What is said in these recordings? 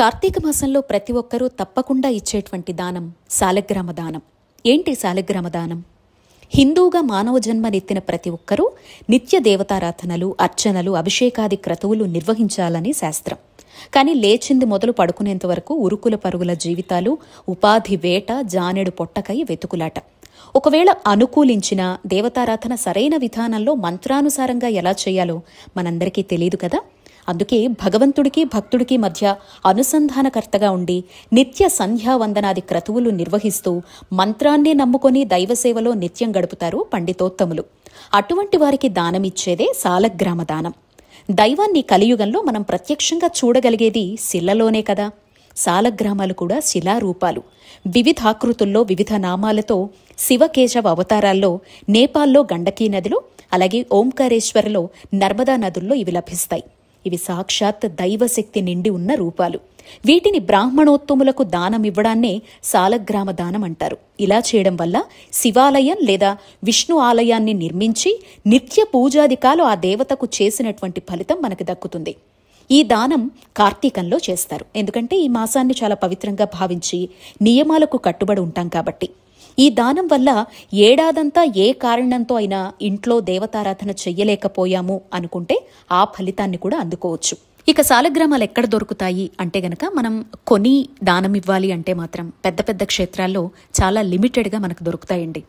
కార్తీక మాసంలో ప్రతి ఒక్కరూ తప్పకుండా ఇచ్చేటువంటి దానం సాలగ్రామ దానం. ఏంటి సాలగ్రామ దానం? హిందూగా మానవ జన్మనెత్తిన ప్రతి ఒక్కరూ నిత్య దేవతారాధనలు, అర్చనలు, అభిషేకాది క్రతువులు నిర్వహించాలని శాస్త్రం. కానీ లేచింది మొదలు పడుకునేంత వరకు ఉరుకుల పరుగుల జీవితాలు, ఉపాధి వేట, జానెడు పొట్టకై వెతుకులాట. ఒకవేళ అనుకూలించిన దేవతారాధన సరైన విధానంలో మంత్రానుసారంగా ఎలా చేయాలో మనందరికీ తెలియదు కదా. అందుకే భగవంతుడికి భక్తుడికి మధ్య అనుసంధానకర్తగా ఉండి నిత్య సంధ్యావందనాది క్రతువులు నిర్వహిస్తూ మంత్రాన్నే నమ్ముకొని దైవసేవలో నిత్యం గడుపుతారు పండితోత్తములు. అటువంటి వారికి దానమిచ్చేదే సాలగ్రామ దానం. దైవాన్ని కలియుగంలో మనం ప్రత్యక్షంగా చూడగలిగేది శిలలోనే కదా. సాలగ్రామాలు కూడా శిలారూపాలు. వివిధాకృతుల్లో వివిధ నామాలతో శివకేశవ అవతారాల్లో నేపాల్లో గండకీ నదిలో, అలాగే ఓంకారేశ్వరలో నర్మదా నదుల్లో ఇవి లభిస్తాయి. ఇవి సాక్షాత్ దైవశక్తి నిండి ఉన్న రూపాలు. వీటిని బ్రాహ్మణోత్తములకు దానమివ్వడాన్నే సాలగ్రామ దానం అంటారు. ఇలా చేయడం వల్ల శివాలయం లేదా విష్ణు ఆలయాన్ని నిర్మించి నిత్య పూజాదికాలు ఆ దేవతకు చేసినటువంటి ఫలితం మనకు దక్కుతుంది. ఈ దానం కార్తీకంలో చేస్తారు. ఎందుకంటే ఈ మాసాన్ని చాలా పవిత్రంగా భావించి నియమాలకు కట్టుబడి ఉంటాం కాబట్టి. ఈ దానం వల్ల ఏడాదంతా ఏ కారణంతో అయినా ఇంట్లో దేవతారాధన చెయ్యలేకపోయాము అనుకుంటే ఆ ఫలితాన్ని కూడా అందుకోవచ్చు. ఇక సాలగ్రామాలు ఎక్కడ దొరుకుతాయి అంటే గనక, మనం కొని దానం ఇవ్వాలి అంటే మాత్రం పెద్ద పెద్ద క్షేత్రాల్లో చాలా లిమిటెడ్గా మనకు దొరుకుతాయండి.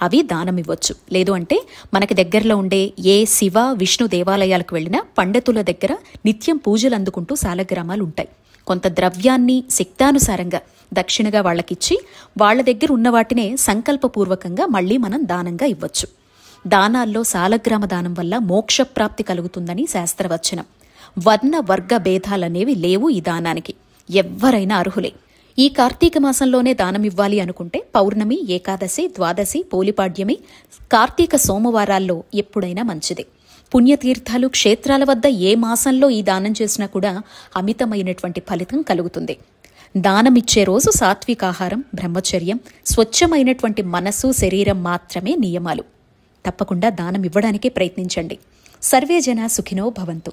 అవి దానం ఇవ్వచ్చు. లేదు అంటే మనకి దగ్గరలో ఉండే ఏ శివ విష్ణు దేవాలయాలకు వెళ్ళినా పండితుల దగ్గర నిత్యం పూజలు అందుకుంటూ సాలగ్రామాలు ఉంటాయి. కొంత ద్రవ్యాన్ని శక్తానుసారంగా దక్షిణగా వాళ్ళకిచ్చి వాళ్ల దగ్గర ఉన్న వాటినే సంకల్పపూర్వకంగా మళ్లీ మనం దానంగా ఇవ్వచ్చు. దానాల్లో సాలగ్రామ దానం వల్ల మోక్షప్రాప్తి కలుగుతుందని శాస్త్రవచనం. వర్ణ వర్గ భేదాలనేవి లేవు ఈ దానానికి. ఎవ్వరైనా అర్హులే. ఈ కార్తీక మాసంలోనే దానమివ్వాలి అనుకుంటే పౌర్ణమి, ఏకాదశి, ద్వాదశి, పోలిపాడ్యమి, కార్తీక సోమవారాల్లో ఎప్పుడైనా మంచిదే. పుణ్యతీర్థాలు, క్షేత్రాల వద్ద ఏ మాసంలో ఈ దానం చేసినా కూడా అమితమైనటువంటి ఫలితం కలుగుతుంది. దానమిచ్చే రోజు సాత్వికాహారం, బ్రహ్మచర్యం, స్వచ్ఛమైనటువంటి మనస్సు, శరీరం మాత్రమే నియమాలు. తప్పకుండా దానం ఇవ్వడానికే ప్రయత్నించండి. సర్వే జనా సుఖినో భవంతు.